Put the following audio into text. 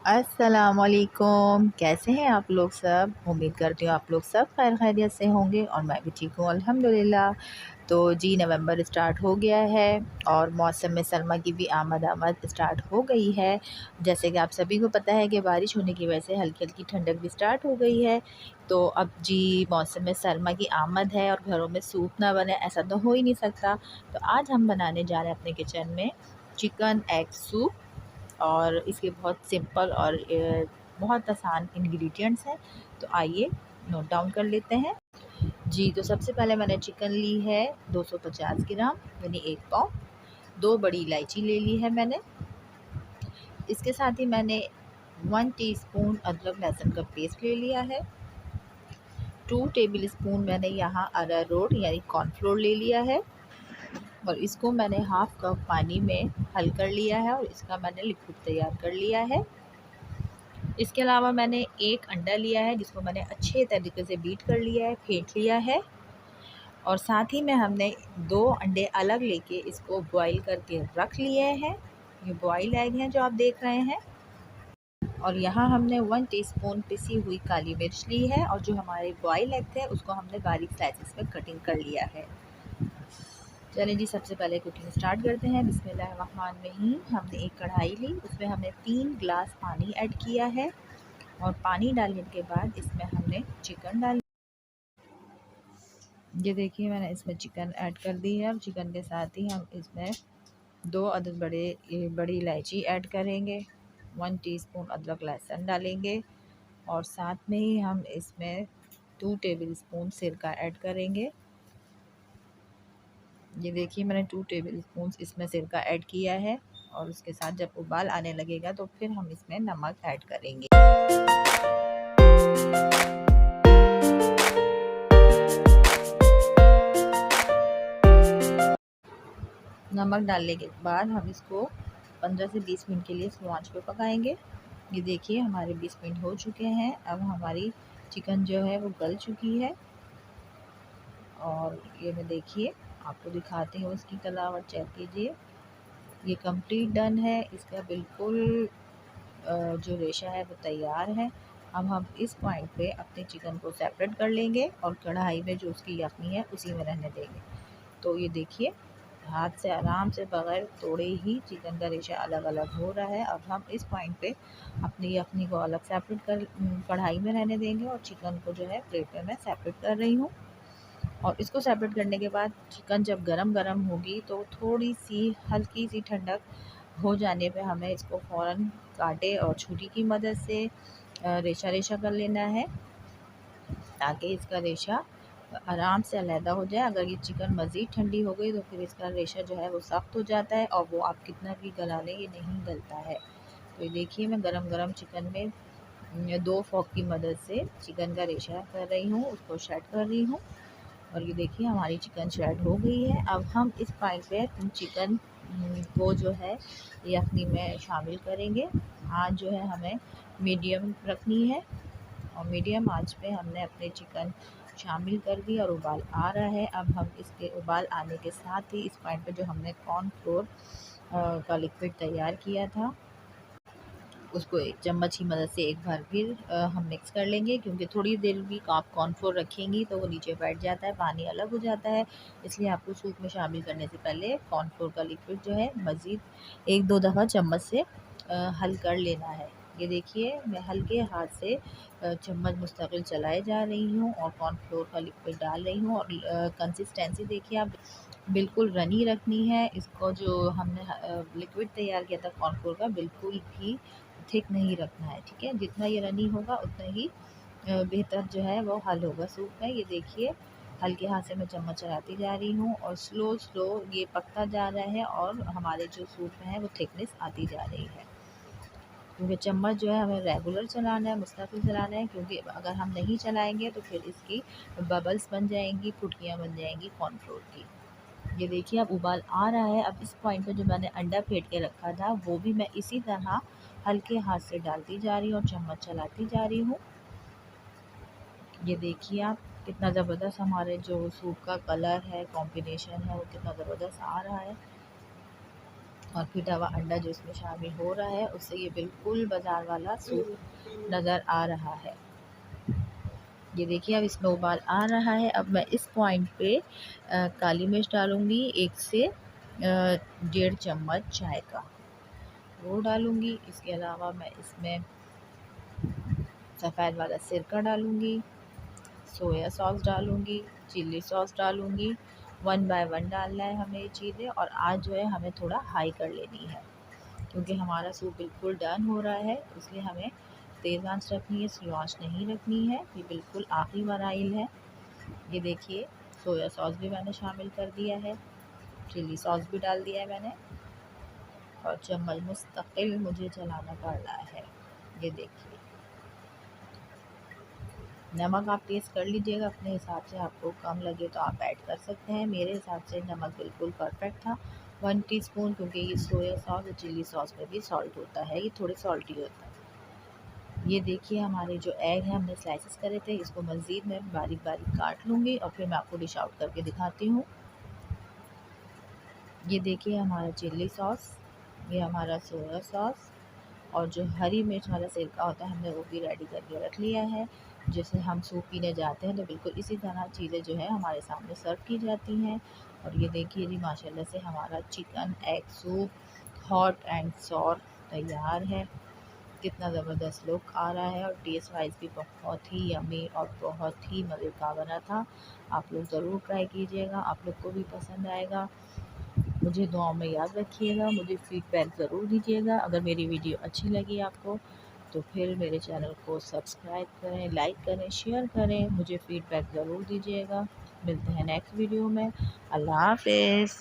अस्सलामुअलैकुम। कैसे हैं आप लोग सब? उम्मीद करती हूँ आप लोग सब खैर खैरियत से होंगे और मैं भी ठीक हूँ अल्हम्दुलिल्लाह। तो जी नवंबर स्टार्ट हो गया है और मौसम में सरमा की भी आमद स्टार्ट हो गई है। जैसे कि आप सभी को पता है कि बारिश होने की वजह से हल्की हल्की ठंडक भी स्टार्ट हो गई है। तो अब जी मौसम में सरमा की आमद है और घरों में सूप ना बने ऐसा तो हो ही नहीं सकता। तो आज हम बनाने जा रहे हैं अपने किचन में चिकन एग सूप और इसके बहुत सिंपल और बहुत आसान इंग्रेडिएंट्स हैं। तो आइए नोट डाउन कर लेते हैं। जी तो सबसे पहले मैंने चिकन ली है 250 ग्राम यानी 1 पाव। 2 बड़ी इलायची ले ली है मैंने। इसके साथ ही मैंने 1 टीस्पून अदरक लहसुन का पेस्ट ले लिया है। 2 टेबल स्पून मैंने यहाँ अरारोट यानी कॉर्नफ्लोर ले लिया है और इसको मैंने हाफ कप पानी में हल कर लिया है और इसका मैंने लिक्विड तैयार कर लिया है। इसके अलावा मैंने एक अंडा लिया है जिसको मैंने अच्छे तरीके से बीट कर लिया है, फेंट लिया है और साथ ही में हमने 2 अंडे अलग लेके इसको बॉईल करके रख लिए हैं। ये बॉईल एग हैं जो आप देख रहे हैं। और यहाँ हमने 1 टीस्पून पिसी हुई काली मिर्च ली है और जो हमारे बॉईल एग थे उसको हमने बारीक स्लाइसेस में कटिंग कर लिया है। चलिए जी सबसे पहले कुकिंग स्टार्ट करते हैं। बिस्मिल्लाहिर्रहमानिर्रहीम। हमने एक कढ़ाई ली, उसमें हमने 3 ग्लास पानी ऐड किया है और पानी डालने के बाद इसमें हमने चिकन डाल। ये देखिए मैंने इसमें चिकन ऐड कर दी है और चिकन के साथ ही हम इसमें 2 अदद बड़ी इलायची ऐड करेंगे। 1 टीस्पून अदरक लहसुन डालेंगे और साथ में ही हम इसमें 2 टेबल स्पून सिरका ऐड करेंगे। ये देखिए मैंने 2 टेबल स्पून इसमें सिरका ऐड किया है और उसके साथ जब उबाल आने लगेगा तो फिर हम इसमें नमक ऐड करेंगे। नमक डालने के बाद हम इसको 15 से 20 मिनट के लिए स्लो आंच पे पकाएंगे। ये देखिए हमारे 20 मिनट हो चुके हैं। अब हमारी चिकन जो है वो गल चुकी है और ये मैं देखिए आपको दिखाती हूँ इसकी कलावट, चेक कीजिए। ये कंप्लीट डन है। इसका बिल्कुल जो रेशा है वो तैयार है। अब हम इस पॉइंट पे अपने चिकन को सेपरेट कर लेंगे और कढ़ाई में जो उसकी यखनी है उसी में रहने देंगे। तो ये देखिए हाथ से आराम से बगैर तोड़े ही चिकन का रेशा अलग अलग हो रहा है। अब हम इस पॉइंट पे अपनी यखनी को अलग सेपरेट कर कढ़ाई में रहने देंगे और चिकन को जो है प्लेट में मैं सेपरेट कर रही हूँ। और इसको सेपरेट करने के बाद चिकन जब गरम गरम होगी तो थोड़ी सी हल्की सी ठंडक हो जाने पे हमें इसको फ़ौरन कांटे और छुरी की मदद से रेशा रेशा कर लेना है ताकि इसका रेशा आराम से अलहदा हो जाए। अगर ये चिकन मज़ीद ठंडी हो गई तो फिर इसका रेशा जो है वो सख्त हो जाता है और वो आप कितना भी गला लें ये नहीं गलता है। तो ये देखिए मैं गरम गरम चिकन में 2 फोर्क की मदद से चिकन का रेशा कर रही हूँ, उसको शेड कर रही हूँ और ये देखिए हमारी चिकन शेड हो गई है। अब हम इस पॉइंट पे चिकन को जो है यखनी में शामिल करेंगे। आँच जो है हमें मीडियम रखनी है और मीडियम आंच पे हमने अपने चिकन शामिल कर दी और उबाल आ रहा है। अब हम इसके उबाल आने के साथ ही इस पॉइंट पे जो हमने कॉर्नफ्लोर का लिक्विड तैयार किया था उसको एक चम्मच की मदद से एक बार फिर हम मिक्स कर लेंगे, क्योंकि थोड़ी देर भी आप कॉर्नफ्लोर रखेंगी तो वो नीचे बैठ जाता है, पानी अलग हो जाता है। इसलिए आपको सूप में शामिल करने से पहले कॉर्नफ्लोर का लिक्विड जो है मज़ीद 1-2 दफ़ा चम्मच से हल कर लेना है। ये देखिए मैं हल्के हाथ से चम्मच मुस्तकिल चलाए जा रही हूँ और कॉर्नफ्लोर का लिक्विड डाल रही हूँ और कंसिस्टेंसी देखिए आप बिल्कुल रनी रखनी है। इसको जो हमने लिक्विड तैयार किया था कॉर्नफ्लोर का बिल्कुल भी थिक नहीं रखना है, ठीक है। जितना ये रनी होगा उतना ही बेहतर जो है वो हल होगा सूप में। ये देखिए हल्के हाथ से मैं चम्मच चलाती जा रही हूँ और स्लो स्लो ये पकता जा रहा है और हमारे जो सूप में है वो थिकनेस आती जा रही है। क्योंकि चम्मच जो है हमें रेगुलर चलाना है, मुस्तकिल चलाना है, क्योंकि अगर हम नहीं चलाएंगे तो फिर इसकी बबल्स बन जाएंगी, फुटकियाँ बन जाएंगी कॉर्नफ्लोर की। ये देखिए अब उबाल आ रहा है। अब इस पॉइंट पे जो मैंने अंडा फेंट के रखा था वो भी मैं इसी तरह हल्के हाथ से डालती जा रही हूँ और चम्मच चलाती जा रही हूँ। ये देखिए आप कितना ज़बरदस्त हमारे जो सूप का कलर है, कॉम्बिनेशन है वो कितना ज़बरदस्त आ रहा है। और फिटा हुआ अंडा जो इसमें शामिल हो रहा है, उससे ये बिल्कुल बाज़ार वाला सूप नज़र आ रहा है। ये देखिए अब इसमें उबाल आ रहा है। अब मैं इस पॉइंट पे काली मिर्च डालूँगी, 1 से 1.5 चम्मच चाय का वो डालूँगी। इसके अलावा मैं इसमें सफ़ेद वाला सिरका डालूँगी, सोया सॉस डालूँगी, चिल्ली सॉस डालूँगी। 1 बाय 1 डालना है हमें ये चीज़ें, और आज जो है हमें थोड़ा हाई कर लेनी है क्योंकि हमारा सूप बिल्कुल डन हो रहा है, इसलिए हमें तेज़ आंच रखनी है, स्लो आंच नहीं रखनी है। ये बिल्कुल आखिरी मराइल है। ये देखिए सोया सॉस भी मैंने शामिल कर दिया है, चिल्ली सॉस भी डाल दिया है मैंने, और चम्मच मुस्तकिल मुझे चलाना पड़ रहा है। ये देखिए नमक आप टेस्ट कर लीजिएगा अपने हिसाब से, आपको कम लगे तो आप ऐड कर सकते हैं। मेरे हिसाब से नमक बिल्कुल परफेक्ट था, 1 टीस्पून, क्योंकि ये सोया सॉस और चिल्ली सॉस में भी सॉल्ट होता है, ये थोड़े सॉल्टी होता है। ये देखिए हमारे जो एग हैं हमने स्लाइसेस करे थे, इसको मज़ीद मैं बारीक बारीक काट लूँगी और फिर मैं आपको डिश आउट करके दिखाती हूँ। ये देखिए हमारा चिल्ली सॉस, ये हमारा सोया सॉस, और जो हरी मिर्च वाला सिरका होता है हमने वो भी रेडी करके रख लिया है। जैसे हम सूप पीने जाते हैं तो बिल्कुल इसी तरह चीज़ें जो है हमारे सामने सर्व की जाती हैं। और ये देखिए जी माशाल्लाह से हमारा chicken egg soup hot and sour तैयार है। कितना ज़बरदस्त लुक आ रहा है और टेस्ट वाइज भी बहुत ही यम्मी और बहुत ही मज़े का बना था। आप लोग ज़रूर ट्राई कीजिएगा, आप लोग को भी पसंद आएगा। मुझे दुआओं में याद रखिएगा, मुझे फ़ीडबैक ज़रूर दीजिएगा। अगर मेरी वीडियो अच्छी लगी आपको तो फिर मेरे चैनल को सब्सक्राइब करें, लाइक करें, शेयर करें, मुझे फ़ीडबैक ज़रूर दीजिएगा। मिलते हैं नेक्स्ट वीडियो में। अल्लाह हाफ़िज़।